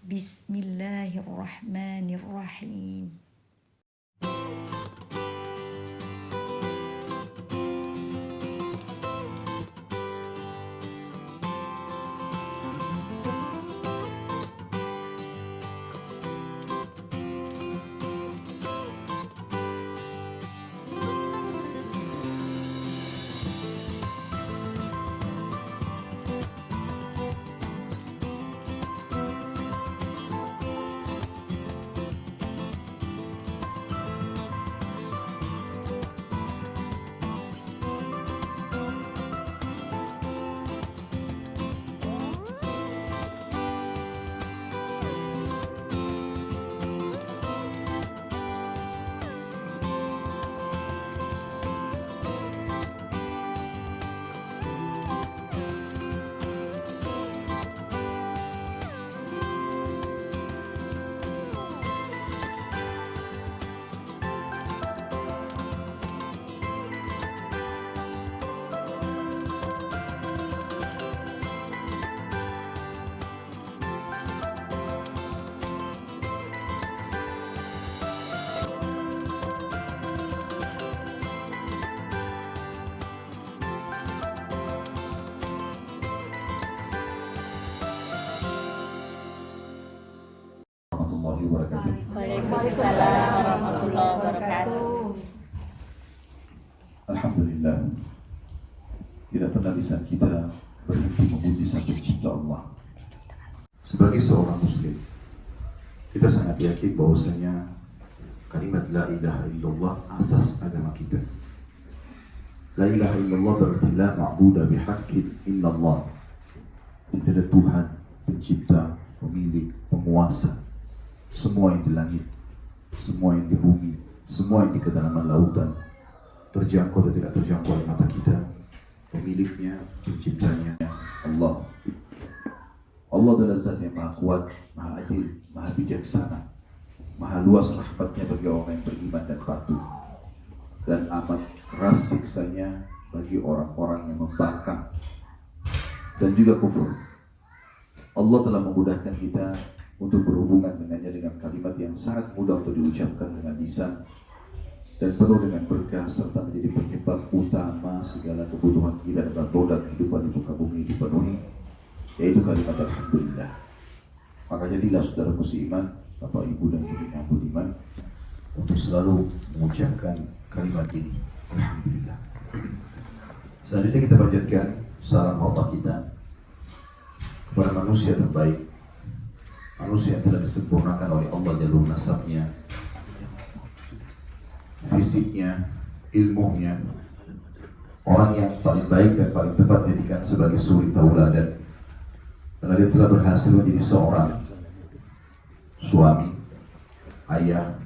Bismillahirrahmanirrahim. Waalaikumsalam warahmatullahi wabarakatuh. Alhamdulillah, tidak pernah lisan kita berhenti memuji Sang Pencipta Allah. Sebagai seorang Muslim, kita sangat yakin bahwasanya kalimat La ilaha illallah asas agama kita. La ilaha illallah berarti la ma'budu bihaqqin illallah. Tidak ada Tuhan, pencipta, pemilik, penguasa semua yang di langit, semua yang di bumi, semua yang di kedalaman lautan, terjangkau atau tidak terjangkau oleh mata kita. Pemiliknya, penciptanya Allah. Allah adalah zat yang maha kuat, maha adil, maha bijaksana, maha luas rahmatnya bagi orang yang beriman dan patuh, dan amat keras siksanya bagi orang-orang yang membangkang dan juga kufur. Allah telah memudahkan kita untuk berhubungan dengannya dengan kalimat yang sangat mudah untuk diucapkan dengan lisan dan penuh dengan berkah serta menjadi penyebab utama segala kebutuhan kita dan roda kehidupan di muka bumi dipenuhi, yaitu kalimat Alhamdulillah. Maka jadilah saudaraku seiman, Bapak Ibu dan Ibu yang beriman, untuk selalu mengucapkan kalimat ini, Alhamdulillah. Selanjutnya kita panjatkan salam hormat kita kepada manusia terbaik, manusia yang telah disempurnakan oleh Allah jalur nasabnya, fisiknya, ilmunya, orang yang paling baik dan paling tepat dijadikan sebagai suri tauladan, karena dia telah berhasil menjadi seorang suami, ayah,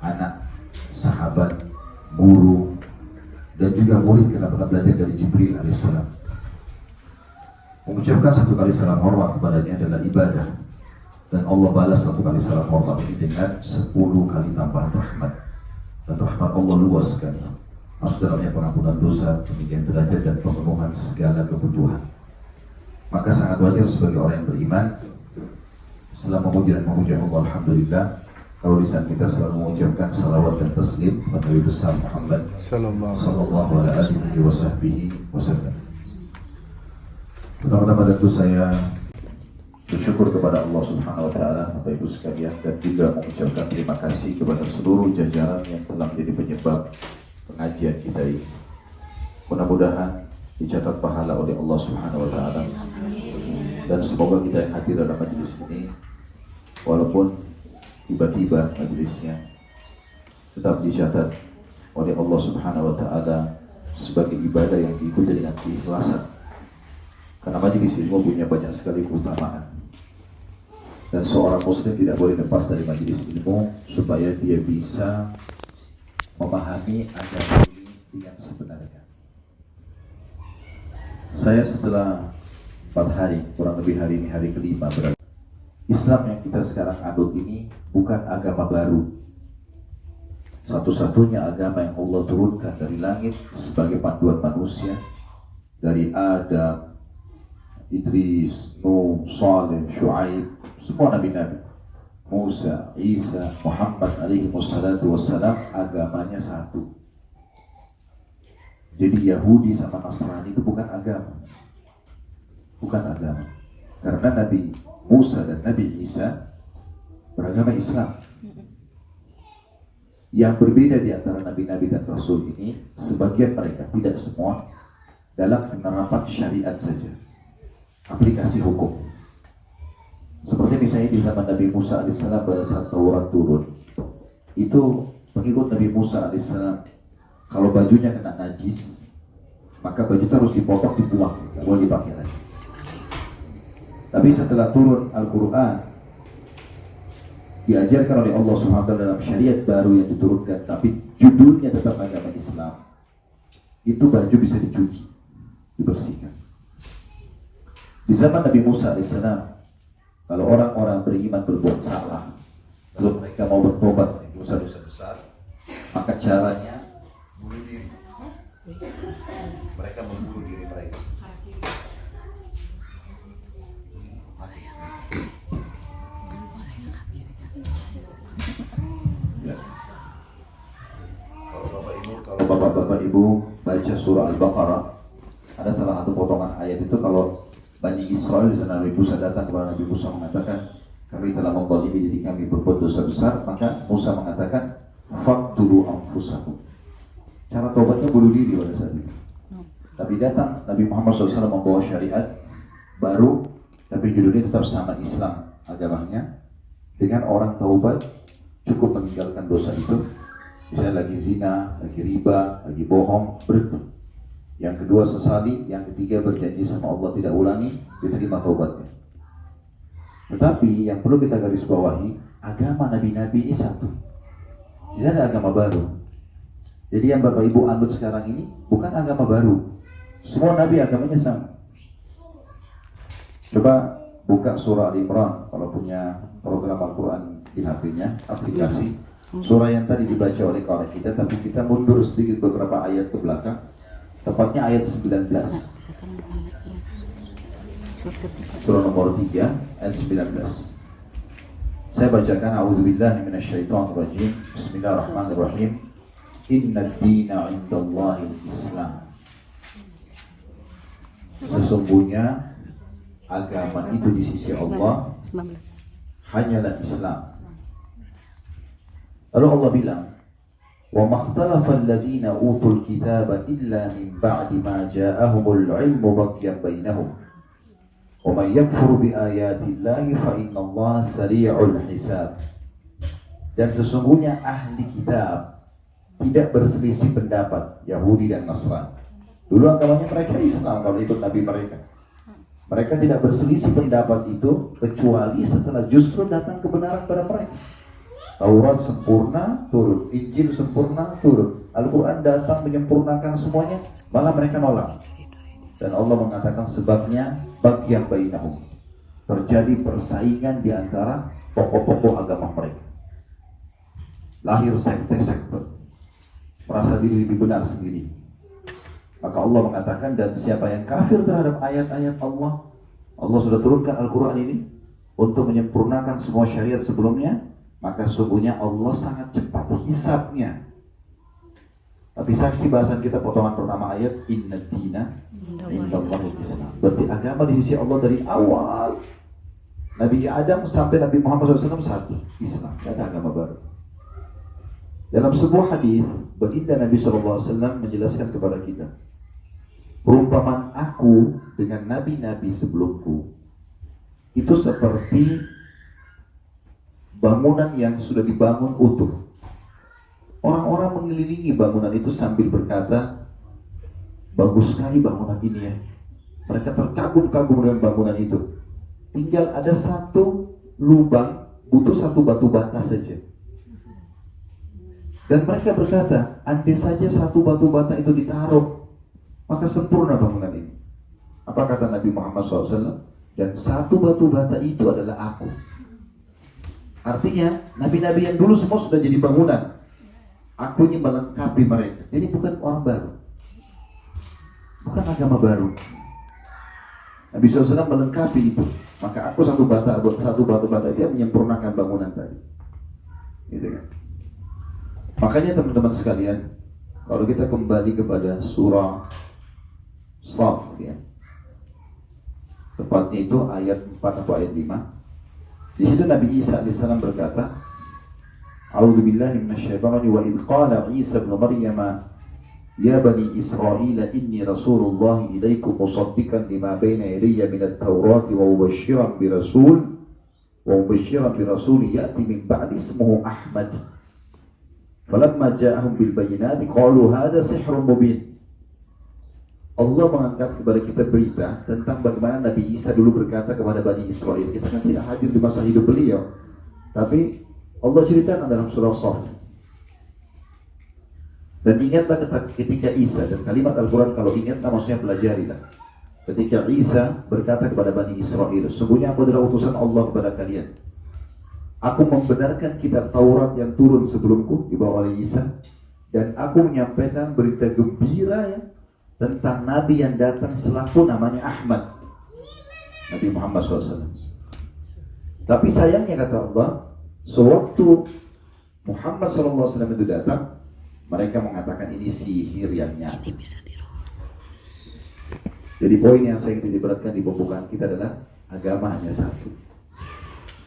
anak, sahabat, guru, dan juga murid karena pernah belajar dari Jibril alaihissalam. Mengucapkan satu kali salam hormat kepadanya adalah ibadah, dan Allah balas satu kali salam hormat ini dengan 10 kali tambahan rahmat. Dan rahmat Allah luas sekali, masuk dalamnya pengampunan dosa, peninggian derajat, dan pemenuhan segala kebutuhan. Maka sangat wajar sebagai orang yang beriman, setelah memuji dan memuji Allah Alhamdulillah, kalau lisan kita selalu mengucapkan salawat dan taslim kepada Nabi besar Muhammad sallallahu alaihi wasallam. Pertama-tama tentu saya bersyukur kepada Allah Subhanahu wa taala, Bapak Ibu sekalian, dan juga mengucapkan terima kasih kepada seluruh jajaran yang telah menjadi penyebab pengajian kita ini. Mudah-mudahan dicatat pahala oleh Allah Subhanahu wa taala. Dan semoga kita yang hadir dalam majelis ini, walaupun tiba-tiba majelisnya, tetap dicatat oleh Allah Subhanahu wa taala sebagai ibadah yang diikuti dengan keikhlasan. Karena majelis ilmu punya banyak sekali keutamaan, dan seorang muslim tidak boleh lepas dari majelis ilmu supaya dia bisa memahami agama ini yang sebenarnya. Saya setelah 4 hari, kurang lebih hari ini hari kelima berada, Islam yang kita sekarang anut ini bukan agama baru, satu-satunya agama yang Allah turunkan dari langit sebagai panduan manusia, dari Adam, Idris, Nuh, Saleh, Shu'aib, semua nabi-nabi. Musa, Isa, Muhammad alaihi wassalatu wassalam agamanya satu. Jadi Yahudi sama Nasrani itu bukan agama. Bukan agama. Karena Nabi Musa dan Nabi Isa beragama Islam. Yang berbeda di antara nabi-nabi dan rasul ini, sebagian mereka, tidak semua, dalam penerapan syariat saja, aplikasi hukum. Seperti misalnya di zaman Nabi Musa alaihissalam pada saat Taurat turun, itu pengikut Nabi Musa alaihissalam, kalau bajunya kena najis, maka baju itu harus dipotong, dibuang, tidak boleh dipakai lagi. Tapi setelah turun Al-Quran, diajarkan oleh Allah SWT dalam syariat baru yang diturunkan, tapi judulnya tetap agama Islam, itu baju bisa dicuci, dibersihkan. Di zaman Nabi Musa alaihissalam, kalau orang-orang beriman berbuat salah, kalau mereka mau bertobat dari dosa-dosa besar, maka caranya bunuh diri. Mereka membunuh diri mereka. Kalau bapak-bapak ibu baca surah Al-Baqarah, ada salah satu potongan ayat itu, kalau Bani Israel di sana Nabi Musa datang kepada Nabi Musa mengatakan, kami telah menzalimi diri kami, berbuat dosa besar, maka Musa mengatakan, faqtulu anfusakum. Cara tobatnya bunuh diri pada saat itu. Tapi datang Nabi Muhammad SAW membawa syariat baru, tapi judulnya tetap sama, Islam agamanya. Dengan orang taubat cukup meninggalkan dosa itu. Misalnya lagi zina, lagi riba, lagi bohong, berhenti. Yang kedua sesali, yang ketiga berjanji sama Allah tidak ulangi, diterima taubatnya. Tetapi yang perlu kita garis bawahi, agama nabi-nabi ini satu. Tidak ada agama baru. Jadi yang Bapak Ibu anut sekarang ini bukan agama baru. Semua nabi agamanya sama. Coba buka surah Al-Imran kalau punya program Al-Quran di HP-nya, aplikasi. Surah yang tadi dibaca oleh kawan kita, tapi kita mundur sedikit beberapa ayat ke belakang, tepatnya ayat 19. Surah nomor 3 ayat 19. Saya bacakan, a'udzubillahi minasyaitonirrajim. Bismillahirrahmanirrahim. Innad dina 'indallahil Islam. Sesungguhnya agama itu di sisi Allah hanyalah Islam. Lalu Allah bilang, wa makhtalafa alladhina utul kitaba illa min ba'di ma ja'ahumul ilmu baghyan bainahum wa man yakfur bi ayati llahi fa innallaha sari'ul hisab. Dan sesungguhnya ahli kitab tidak berselisih pendapat, Yahudi dan Nasrani. Dulu agamanya mereka Islam kalau ikut nabi mereka. Mereka tidak berselisih pendapat itu kecuali setelah justru datang kebenaran pada mereka. Taurat sempurna turun, Injil sempurna turun, Al-Quran datang menyempurnakan semuanya, malah mereka nolak. Dan Allah mengatakan sebabnya baghyan bainahum, terjadi persaingan di antara pokok-pokok agama mereka. Lahir sekte-sekte, merasa diri lebih benar sendiri. Maka Allah mengatakan, dan siapa yang kafir terhadap ayat-ayat Allah, Allah sudah turunkan Al-Quran ini untuk menyempurnakan semua syariat sebelumnya, maka sungguhnya Allah sangat cepat hisabnya. Tapi saksi bahasan kita potongan pertama ayat, Innad dina indallahil Islam. Berarti agama di sisi Allah dari awal Nabi Adam sampai Nabi Muhammad SAW satu, Islam, tidak ada agama baru. Dalam sebuah hadis, baginda Nabi SAW menjelaskan kepada kita, perumpamaan aku dengan nabi-nabi sebelumku itu seperti bangunan yang sudah dibangun utuh. Orang-orang mengelilingi bangunan itu sambil berkata, bagus sekali bangunan ini ya. Mereka terkagum-kagum dengan bangunan itu. Tinggal ada satu lubang, butuh satu batu bata saja. Dan mereka berkata, andai saja satu batu bata itu ditaruh, maka sempurna bangunan ini. Apa kata Nabi Muhammad SAW? Dan satu batu bata itu adalah aku. Artinya, nabi-nabi yang dulu semua sudah jadi bangunan. Aku ini melengkapi mereka. Jadi bukan orang baru, bukan agama baru. Nabi SAW melengkapi itu. Maka aku satu batu bata dia menyempurnakan bangunan tadi. Gitu kan? Makanya teman-teman sekalian, kalau kita kembali kepada surah Shaf, ya, tepatnya itu ayat 4 atau ayat 5. Di situ Nabi Isa alaihissalam berkata, A'udzubillahi minasyaitonir wa idz qala Isa ibn Maryam ya bani Israil inni rasulullah ilaikum musaddiqan lima baina yadayya minat Taurat wa mubasysyiran bi rasul ya'ti min ba'di ismuhu Ahmad. Falamma ja'ahum bil bayyinati qalu hadha sihrun mubin. Allah mengangkat kepada kita berita tentang bagaimana Nabi Isa dulu berkata kepada Bani Israel. Kita kan tidak hadir di masa hidup beliau, tapi Allah ceritakan dalam surah Shaf. Dan ingatlah ketika Isa, dan kalimat Al-Quran kalau ingatlah maksudnya pelajarilah. Ketika Isa berkata kepada Bani Israel, sungguhnya aku adalah utusan Allah kepada kalian. Aku membenarkan kitab Taurat yang turun sebelumku dibawa oleh Isa, dan aku menyampaikan berita gembira ya, tentang Nabi yang datang setelahku namanya Ahmad, Nabi Muhammad SAW. Tapi sayangnya kata Allah, sewaktu Muhammad SAW itu datang, mereka mengatakan ini sihir yang nyata. Jadi poin yang saya ingin diberatkan di pembukaan kita adalah agama hanya satu.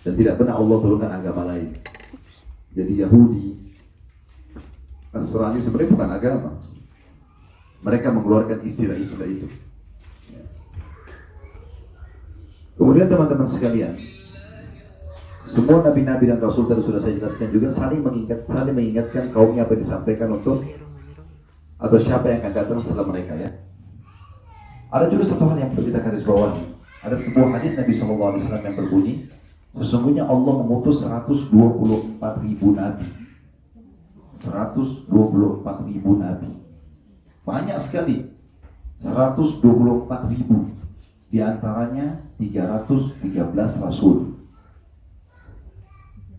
Dan tidak pernah Allah turunkan agama lain. Jadi Yahudi, Nasrani sebenarnya bukan agama. Mereka mengeluarkan istilah-istilah itu. Kemudian teman-teman sekalian, semua nabi-nabi dan rasul tadi sudah saya jelaskan juga saling mengingatkan kaumnya apa yang disampaikan untuk atau siapa yang akan datang setelah mereka ya. Ada juga satu hal yang perlu kita garis bawahi. Ada sebuah hadis Nabi SAW yang berbunyi, sesungguhnya Allah mengutus 124.000 nabi. 124.000 nabi. Banyak sekali. 124.000. Di antaranya 313 rasul.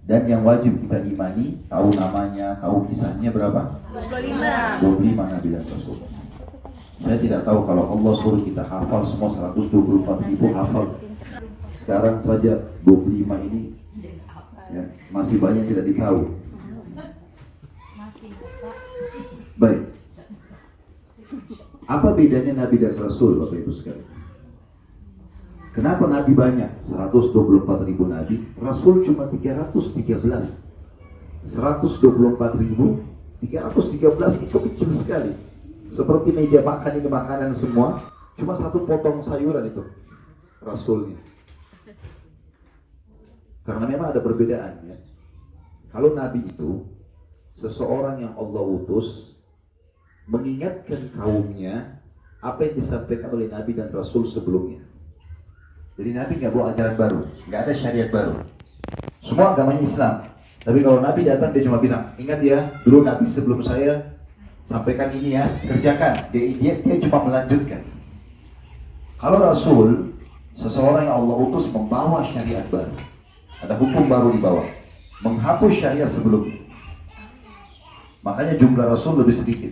Dan yang wajib kita imani, tahu namanya, tahu kisahnya berapa? 25 nabi dan rasul. Saya tidak tahu kalau Allah suruh kita hafal semua 124.000 hafal. Sekarang saja 25 ini ya, masih banyak tidak ditahu. Baik. Apa bedanya nabi dan rasul Bapak Ibu sekalian? Kenapa nabi banyak? 124.000 nabi, rasul cuma 313. 124.313 itu kecil sekali. Seperti meja makan ini makanan semua, cuma satu potong sayuran itu rasulnya. Karena memang ada perbedaan ya. Kalau nabi itu seseorang yang Allah utus mengingatkan kaumnya apa yang disampaikan oleh nabi dan rasul sebelumnya. Jadi nabi nggak bawa ajaran baru, nggak ada syariat baru. Semua agamanya Islam. Tapi kalau nabi datang dia cuma bilang, ingat ya, dulu nabi sebelum saya sampaikan ini ya, kerjakan. Dia cuma melanjutkan. Kalau rasul, seseorang yang Allah utus membawa syariat baru. Ada hukum baru di bawah, menghapus syariat sebelumnya. Makanya jumlah rasul lebih sedikit.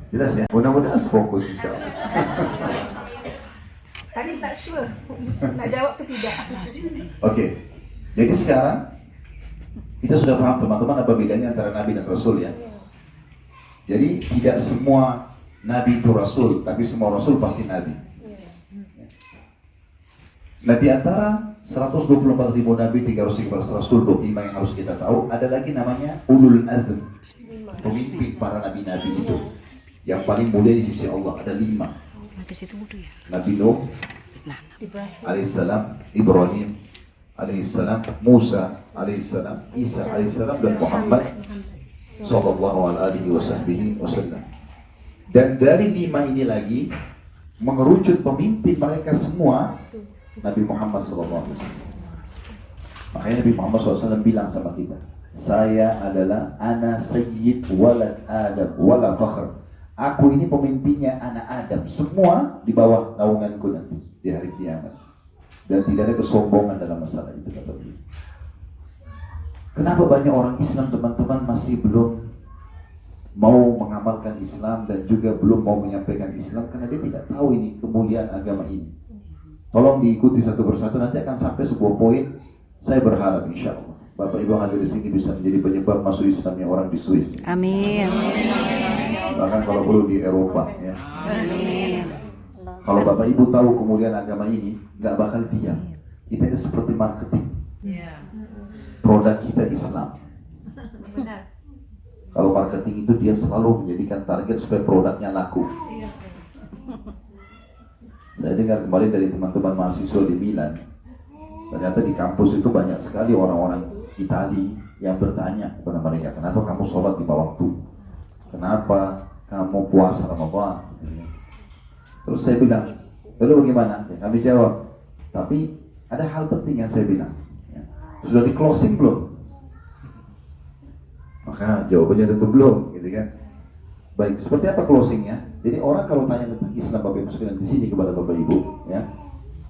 Jelas ya? Mudah-mudahan fokus insyaAllah. Tadi tak sure nak jawab tu tidak. Oke. Jadi sekarang kita sudah paham teman-teman apa bedanya antara nabi dan rasul ya. Jadi tidak semua nabi itu rasul, tapi semua rasul pasti nabi. Nah di antara 124.000 nabi, 313 rasul, 25 yang harus kita tahu, ada lagi namanya ulul azm, pemimpin para nabi-nabi itu. Yang paling mulia di sisi Allah ada 5. Nabi Nuh alaihissalam, Ibrahim alaihissalam, Musa alaihissalam, Isa alaihissalam, dan Muhammad sallallahu alaihi wasallam. Dan dari 5 ini lagi mengerucut pemimpin mereka semua Nabi Muhammad sallallahu alaihi wasallam. Makanya Nabi Muhammad SAW bilang sama kita, saya adalah ana sayyid walad Adam wala fakhr. Aku ini pemimpinnya anak Adam, semua di bawah naunganku nanti di hari kiamat. Dan tidak ada kesombongan dalam masalah itu kata beliau. Kenapa banyak orang Islam teman-teman masih belum mau mengamalkan Islam dan juga belum mau menyampaikan Islam karena dia tidak tahu ini kemuliaan agama ini. Tolong diikuti satu persatu, nanti akan sampai sebuah poin. Saya berharap insya Allah Bapak Ibu yang hadir di sini bisa menjadi penyebab masuk Islamnya orang di Swiss. Amin. Bahkan kalau perlu di Eropa ya. Amin. Kalau Bapak Ibu tahu kemuliaan agama ini, nggak bakal diam. Kita ini seperti marketing. Produk kita Islam. Benar. Kalau marketing itu dia selalu menjadikan target supaya produknya laku. Saya dengar kemarin dari teman-teman mahasiswa di Milan, ternyata di kampus itu banyak sekali orang-orang Itali yang bertanya kepada mereka, kenapa kamu sholat di bawah waktu? Kenapa kamu puasa Ramadan? Terus saya bilang, lalu bagaimana? Ya, kami jawab, tapi ada hal penting yang saya bilang. Ya, sudah di closing belum? Maka jawabannya tentu belum, gitu kan? Baik, seperti apa closingnya? Jadi orang kalau tanya tentang Islam Bapak Ibu sekalian di sini kepada Bapak Ibu, ya,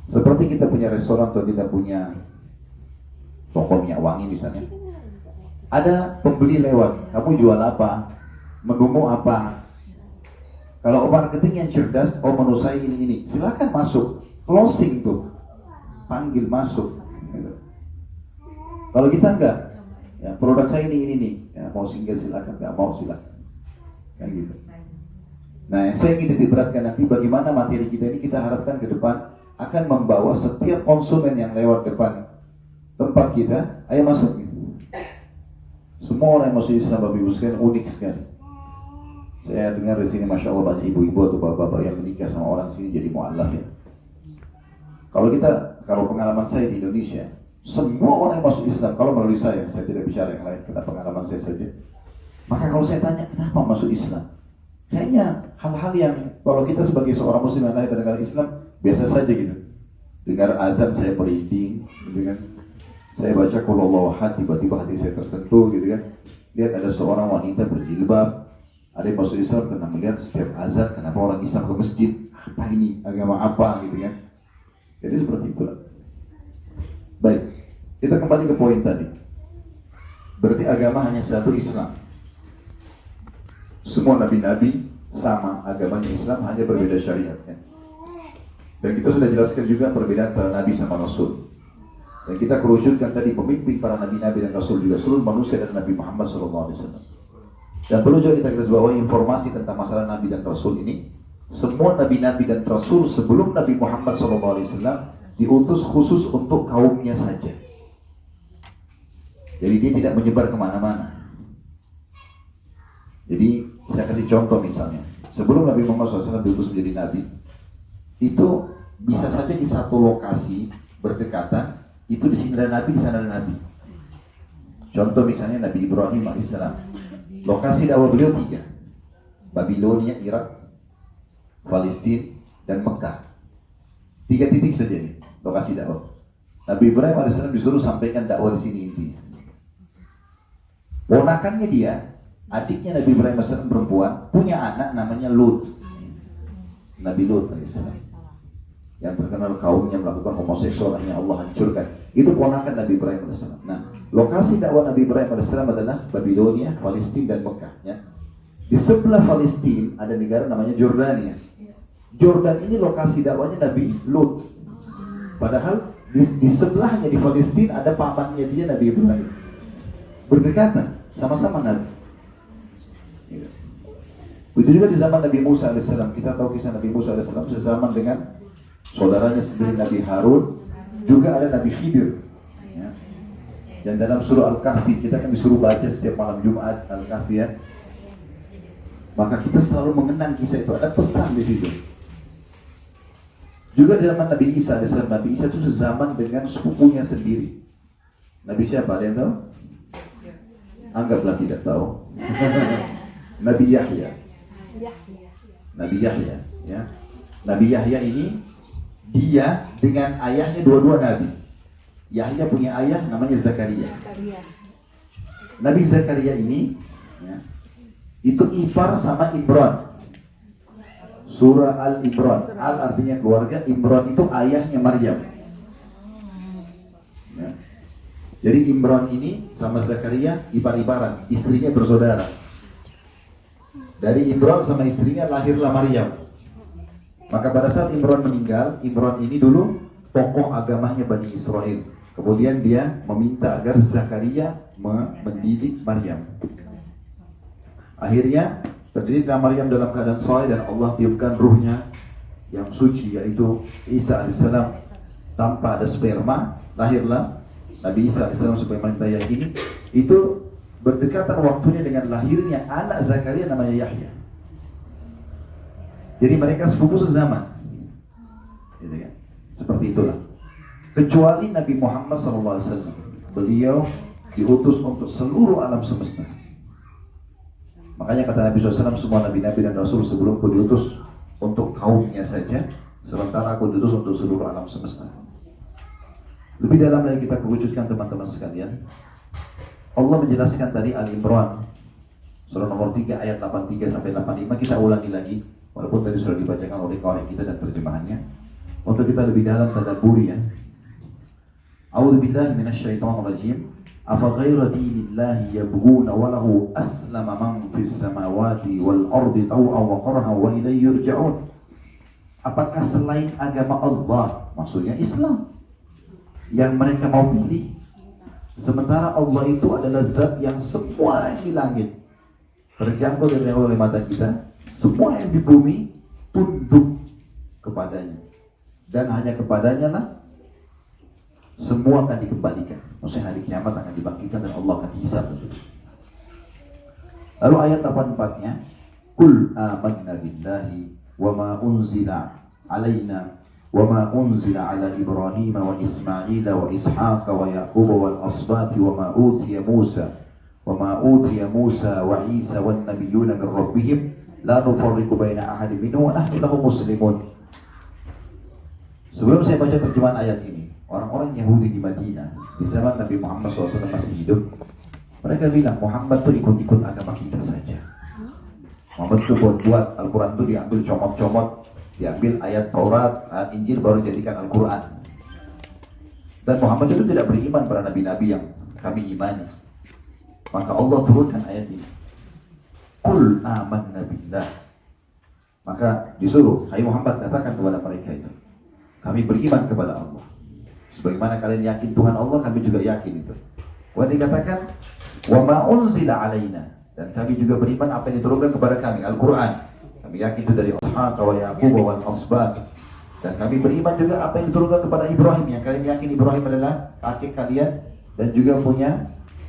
seperti kita punya restoran atau kita punya toko minyak wangi misalnya, ada pembeli lewat, kamu jual apa? Menumu apa? Kalau marketing yang cerdas, oh menu saya ini, silakan masuk, closing tuh, panggil masuk. Gitu. Kalau kita enggak, ya, produk saya ini, ya, mau singgah silakan, nggak mau silakan, kan gitu. Nah, yang saya ingin titik-beratkan nanti bagaimana materi kita ini kita harapkan ke depan akan membawa setiap konsumen yang lewat depan tempat kita, ayo masuk. Semua orang yang masuk Islam Bapak Ibu sekalian unik sekali. Saya dengar di sini Masya Allah banyak ibu-ibu atau bapak-bapak yang menikah sama orang sini jadi mu'alaf ya. Kalau pengalaman saya di Indonesia, semua orang yang masuk Islam, kalau melalui saya tidak bicara yang lain, karena pengalaman saya saja. Maka kalau saya tanya, kenapa masuk Islam? Kayaknya hal-hal yang kalau kita sebagai seorang muslim yang lahir dari negara Islam, biasa saja gitu. Dengar azan saya merinding, gitu kan. Saya baca qul huwallahu ahad, tiba-tiba hati saya tersentuh gitu kan. Lihat ada seorang wanita berjilbab, ada yang masuk Islam karena melihat setiap azan, kenapa orang Islam ke masjid? Apa ini? Agama apa gitu kan? Jadi seperti itulah. Baik, kita kembali ke poin tadi. Berarti agama hanya satu, Islam. Semua nabi-nabi sama agamanya Islam, hanya berbeda syariatnya. Dan kita sudah jelaskan juga perbedaan antara nabi sama rasul. Dan kita kerucutkan tadi pemimpin para nabi-nabi dan rasul juga seluruh manusia dan Nabi Muhammad SAW. Dan perlu juga kita garis bawahi informasi tentang masalah nabi dan rasul ini. Semua nabi-nabi dan rasul sebelum Nabi Muhammad SAW diutus khusus untuk kaumnya saja. Jadi dia tidak menyebar kemana-mana. Jadi saya kasih contoh misalnya, sebelum Nabi Muhammad SAW diutus menjadi nabi, itu bisa saja di satu lokasi berdekatan, itu di sini ada nabi, di sana ada nabi. Contoh misalnya Nabi Ibrahim alaihissalam, lokasi dakwah beliau 3, Babilonia, Irak, Palestina, dan Mekah. 3 titik saja nih lokasi dakwah. Nabi Ibrahim alaihissalam disuruh sampaikan dakwah di sini intinya. Ponakannya dia, adiknya Nabi Ibrahim alaihissalam perempuan, punya anak namanya Lut. Nabi Lut alaihissalam yang terkenal kaumnya melakukan homoseksual, hanya Allah hancurkan. Itu ponakan Nabi Ibrahim AS. Nah, lokasi dakwah Nabi Ibrahim AS adalah Babilonia, Palestina, dan Mekah. Ya. Di sebelah Palestina ada negara namanya Jordania. Jordan ini lokasi dakwahnya Nabi Lut. Padahal di sebelahnya di Palestina ada pamannya dia Nabi Ibrahim. Berdekatan, sama-sama Nabi. Begitu juga di zaman Nabi Musa AS. Kita tahu kisah Nabi Musa AS sezaman dengan saudaranya sendiri Nabi Harun, juga ada Nabi Khidir. Ya. Dan dalam surah Al-Kahfi, kita kan disuruh baca setiap malam Jumat Al-Kahfi ya. Maka kita selalu mengenang kisah itu, ada pesan di situ. Juga di zaman Nabi Isa, Nabi Isa itu sezaman dengan sepupunya sendiri. Nabi siapa? Ada yang tahu? Anggaplah tidak tahu. Nabi Yahya. Nabi Yahya, ya. Nabi Yahya ini dia dengan ayahnya dua-dua nabi. Yahya punya ayah namanya Zakaria. Nabi Zakaria ini ya, itu ipar sama Imran. Surah Al-Imran. Al artinya keluarga, Imran itu ayahnya Maryam. Ya. Jadi Imran ini sama Zakaria ipar-iparan, istrinya bersaudara. Dari Imran sama istrinya lahirlah Maryam. Maka pada saat Imran meninggal, Imran ini dulu tokoh agamanya Bani Israel. Kemudian dia meminta agar Zakaria mendidik Maryam. Akhirnya terdirilah Maryam dalam keadaan saleh dan Allah tiupkan ruhnya yang suci, yaitu Isa alaihissalam tanpa ada sperma. Lahirlah Nabi Isa alaihissalam sebagaimana kita yakini. Itu berdekatan waktunya dengan lahirnya anak Zakaria namanya Yahya. Jadi mereka sepupu sezaman, gitu kan? Seperti itulah. Kecuali Nabi Muhammad SAW, beliau diutus untuk seluruh alam semesta. Makanya kata Nabi SAW, semua nabi-nabi dan rasul sebelumku diutus untuk kaumnya saja, sementara aku diutus untuk seluruh alam semesta. Lebih dalam lagi kita kerucutkan teman-teman sekalian. Allah menjelaskan tadi Al-Imran surah nomor 3 ayat 83 sampai 85. Kita ulangi lagi, walaupun tadi sudah dibacakan oleh kawan kita dan terjemahannya, untuk kita lebih dalam tadabburi ya. A'udzu billahi minasyaitonir rajim. Afa ghayra dinillahi yabghuna wa lahu aslama man fis samawati wal ardi taw'an wa qarhan wa ilayhi yurja'un. Apakah selain agama Allah, maksudnya Islam, yang mereka mau pilih? Sementara Allah itu adalah zat yang semua yang di langit terjangkau dan terjangkau oleh mata kita, semua yang di bumi tunduk kepadanya, dan hanya kepadanya lah semua akan dikembalikan. Maksudnya hari kiamat akan dibangkitkan dan Allah akan hisab. Lalu ayat 84-nya, Qul amanna billahi wa ma unzila alaina wa ma unzila ala Ibrahim wa Ismail wa Ishaq wa Yaqub wal asbati wa ma utiya Musa wa Isa wan nabiyyuna min rabbihim la nufarriqu baina ahadin minhum wa nahnu lahu muslimun. Sebelum saya baca terjemahan ayat ini, orang-orang Yahudi di Madinah di zaman Nabi Muhammad SAW masih hidup, mereka bilang Muhammad itu ikut-ikut agama kita saja. Muhammad itu buat Al-Quran itu diambil comot-comot, diambil ayat Taurat, ayat Injil baru dijadikan Al-Quran. Dan Muhammad itu tidak beriman pada nabi-nabi yang kami imani. Maka Allah turunkan ayat ini. Qul amanna billah. Maka disuruh, hai Muhammad, katakan kepada mereka itu, kami beriman kepada Allah. Sebagaimana kalian yakin Tuhan Allah, kami juga yakin itu. Kemudian dikatakan, wa ma unzila alaina, dan kami juga beriman apa yang diturunkan kepada kami, Al-Quran. Kami yakin itu dari Ishaq wa Yaqub wal asbat. Dan kami beriman juga apa yang diturunkan kepada Ibrahim, yang kalian yakin Ibrahim adalah kakek kalian dan juga punya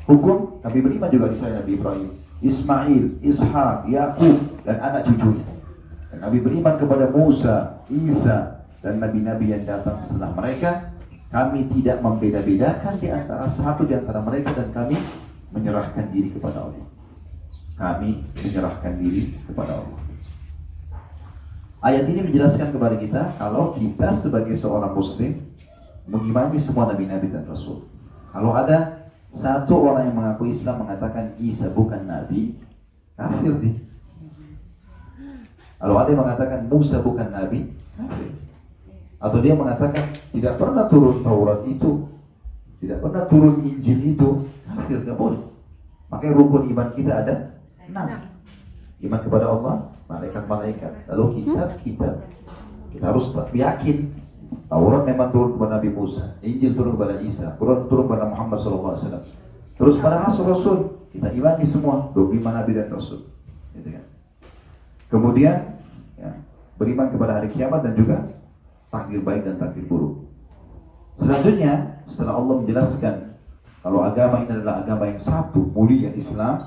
hukum. Kami beriman juga di sana Nabi Ibrahim, Ismail, Ishaq, Yaqub dan anak cucunya. Dan kami beriman kepada Musa, Isa dan nabi-nabi yang datang setelah mereka. Kami tidak membeda-bedakan di antara satu di antara mereka, dan kami menyerahkan diri kepada Allah. Kami menyerahkan diri kepada Allah. Ayat ini menjelaskan kepada kita kalau kita sebagai seorang muslim mengimani semua nabi-nabi dan rasul. Kalau ada satu orang yang mengaku Islam mengatakan Isa bukan nabi, kafir dia. Kalau ada yang mengatakan Musa bukan nabi, kafir. Atau dia mengatakan tidak pernah turun Taurat itu, tidak pernah turun Injil itu, kafir, tidak boleh. Makanya rukun iman kita ada 6. Iman kepada Allah, malaikat-malaikat, lalu kitab. Kita harus yakin Taurat memang turun kepada Nabi Musa, Injil turun kepada Isa, Quran turun kepada Muhammad SAW. Terus pada rasul-rasul kita imani semua 25 nabi dan rasul, gitu kan. Kemudian ya, beriman kepada hari kiamat dan juga takdir baik dan takdir buruk. Selanjutnya, setelah Allah menjelaskan kalau agama ini adalah agama yang satu, mulia, Islam,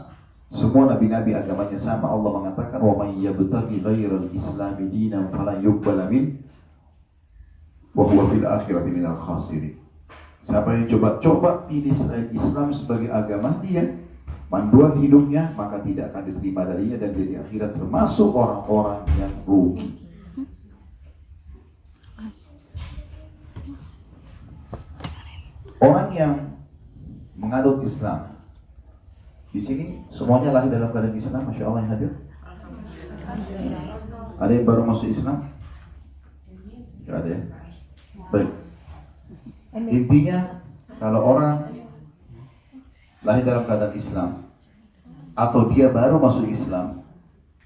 semua nabi-nabi agamanya sama, Allah mengatakan wa may yabtaghi ghairal islami dinan fala yuqbal min wa huwa fil akhirati minal khasirin. Siapa yang coba-coba pilih selain Islam sebagai agama dia, panduan hidupnya, maka tidak akan diterima darinya dan dia di akhirat termasuk orang-orang yang rugi. Orang yang menganut Islam di sini semuanya lahir dalam keadaan Islam, masya Allah yang hadir. Ada yang baru masuk Islam? Tidak ada ya? Baik. Intinya kalau orang lahir dalam keadaan Islam atau dia baru masuk Islam,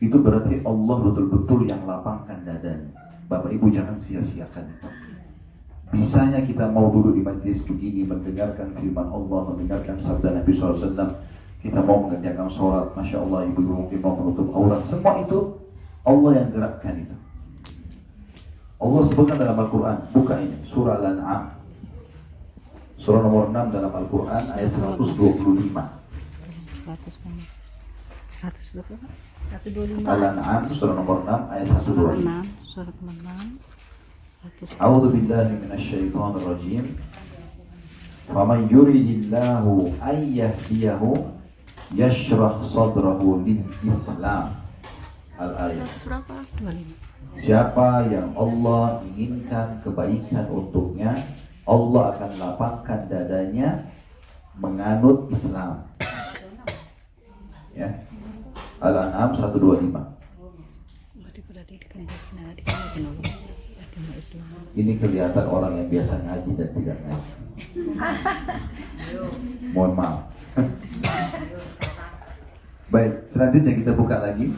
itu berarti Allah betul-betul yang lapangkan dadanya. Bapak Ibu jangan sia-siakan itu. Bisanya kita mau duduk di majlis begini, mendengarkan firman Allah, mendengarkan sabda Nabi SAW, kita mau mengerjakan sholat, Masya Allah, ibu-ibu mungkin mau menutup aurat, semua itu Allah yang gerakkan itu. Allah sebutkan dalam Al-Quran, buka ini, surah Al-An'am, surah nomor 6 dalam Al-Quran, ayat 125. 125. Al-An'am, surah nomor 6, ayat Surah 125. 6, surat 6. A'udzu billahi minasyaitonir rajim. Faman yuridillahu ay yahdiyahu yashrah sadrahu lil Islam. Al-ayat. Surah apa? 25. Siapa yang Allah inginkan kebaikan untuknya, Allah akan lapangkan dadanya menganut Islam. Ya. Al-An'am 125. Ini kelihatan orang yang biasa ngaji dan tidak ngaji. Mohon maaf. Baik, selanjutnya kita buka lagi.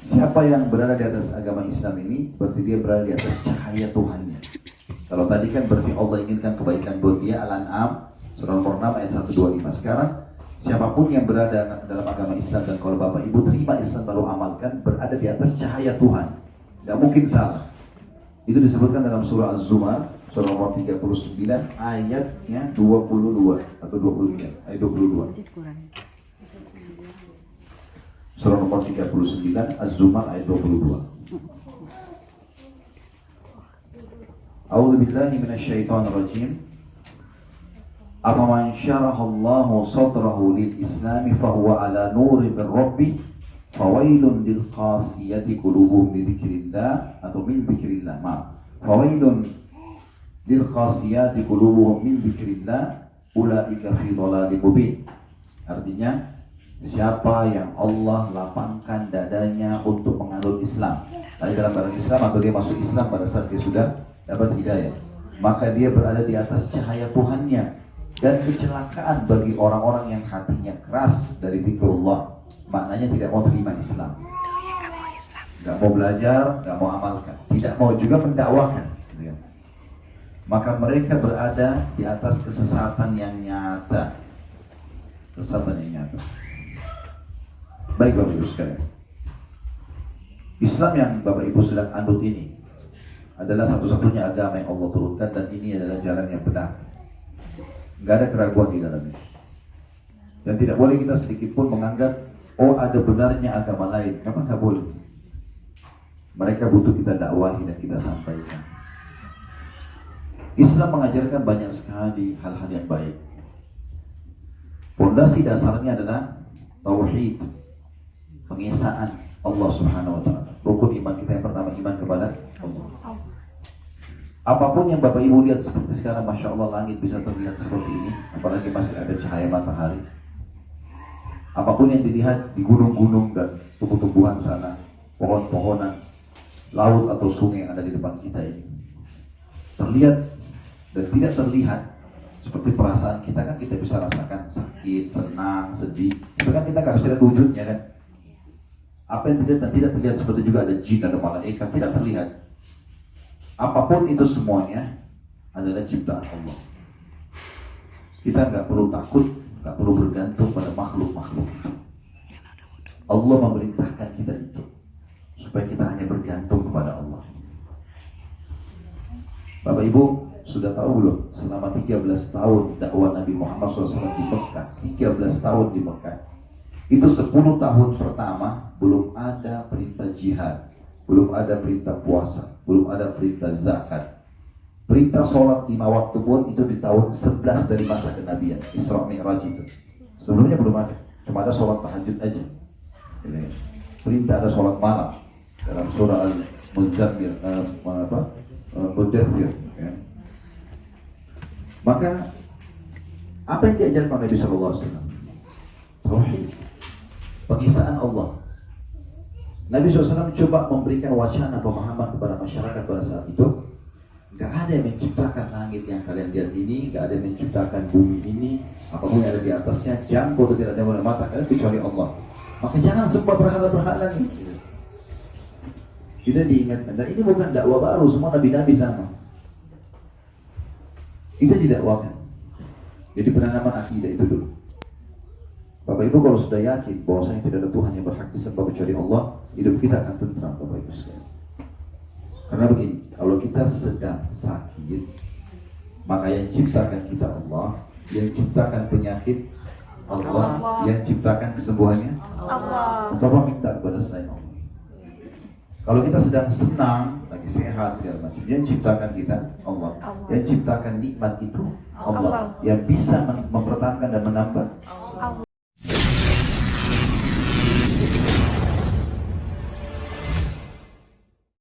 Siapa yang berada di atas agama Islam ini, berarti dia berada di atas cahaya Tuhannya. Kalau tadi kan berarti Allah inginkan kebaikan buat dia. Al-An'am surah nomor 6 ayat 125. Sekarang siapapun yang berada dalam agama Islam, dan kalau Bapak Ibu terima Islam baru amalkan, berada di atas cahaya Tuhan. Gak mungkin salah. Itu disebutkan dalam surah Az-Zumar, surah nomor 39, ayatnya 22 atau 23, ayat 22. Surah nomor 39, Az-Zumar ayat 22. A'udzu billahi minasyaitonir rajim. Afaman syaraha Allahu sadrahu lil Islam fahuwa ala nurin min rabbih fawailun lil qasiyati qulubuhum li dzikrillah atau min dzikrillah. Fawailun lil qasiyati qulubuhum min dzikrillah ulaika fi dhalalin mubin. Artinya, siapa yang Allah lapangkan dadanya untuk menganut Islam, tadi dalam bahasa Islam atau dia masuk Islam pada saat dia sudah dapat hidayah, maka dia berada di atas cahaya Tuhannya. Dan kecelakaan bagi orang-orang yang hatinya keras dari zikrullah, maknanya tidak mau terima Islam, gak mau belajar, gak mau amalkan, tidak mau juga mendakwakan, maka mereka berada di atas kesesatan yang nyata. Kesesatan yang nyata. Baik Bapak Ibu sekalian, Islam yang Bapak Ibu sedang anut ini adalah satu-satunya agama yang Allah turunkan, dan ini adalah jalan yang benar. Nggak ada keraguan di dalamnya. Dan tidak boleh kita sedikit pun menganggap, oh ada benarnya agama lain. Memang nggak boleh. Mereka butuh kita dakwahi dan kita sampaikan. Islam mengajarkan banyak sekali hal-hal yang baik. Fondasi dasarnya adalah tauhid, pengesaan Allah Subhanahu wa taala. Rukun iman kita yang pertama, iman kepada Allah. Apapun yang Bapak Ibu lihat seperti sekarang, Masya Allah, langit bisa terlihat seperti ini, apalagi masih ada cahaya matahari. Apapun yang dilihat di gunung-gunung dan tumbuh-tumbuhan sana, pohon-pohonan, laut atau sungai yang ada di depan kita ini, terlihat dan tidak terlihat seperti perasaan kita, kan kita bisa rasakan sakit, senang, sedih. Itu kan kita nggak bisa lihat wujudnya kan. Apa yang terlihat dan tidak terlihat, seperti juga ada jin, ada malaikat, tidak terlihat. Apapun itu semuanya adalah ciptaan Allah. Kita nggak perlu takut, nggak perlu bergantung pada makhluk-makhluk itu. Allah memerintahkan kita itu supaya kita hanya bergantung kepada Allah. Bapak Ibu sudah tahu belum? Selama 13 tahun dakwah Nabi Muhammad SAW di Mekah, 13 tahun di Mekah, itu 10 tahun pertama belum ada perintah jihad, belum ada perintah puasa, belum ada perintah zakat. Perintah sholat 5 waktu pun itu di tahun 11 dari masa kenabian, Isra Mi'raj itu. Sebelumnya belum ada, cuma ada sholat tahajud aja. Perintah ada sholat malam dalam surah Al-Mudaththir, Mudaththir, ya. Maka apa yang diajarkan Nabi SAW? Tauhid, pengisaan Allah. Nabi SAW coba memberikan wacana pemahaman kepada masyarakat pada saat itu. Gak ada yang menciptakan langit yang kalian lihat ini, gak ada yang menciptakan bumi ini, apapun yang ada di atasnya, jangkau atau tidak ada pada mata kalian kecuali Allah. Maka jangan sempat berhala-berhala nih. Tidak diingatkan. Dan ini bukan dakwah baru, semua nabi-nabi sama. Kita didakwakan. Jadi penanaman akidah itu dulu. Bapak Ibu kalau sudah yakin bahwasanya tidak ada Tuhan yang berhak disembah kecuali Allah, hidup kita akan tentram, Bapak Ibu sekalian. Karena begini, kalau kita sedang sakit, maka yang ciptakan kita Allah, yang ciptakan penyakit Allah, yang ciptakan kesembuhannya Allah. Untuk apa minta kepada selain Allah? Kalau kita sedang senang, lagi sehat segala macam, yang ciptakan kita Allah, yang ciptakan nikmat itu Allah, yang bisa mempertahankan dan menambah Allah.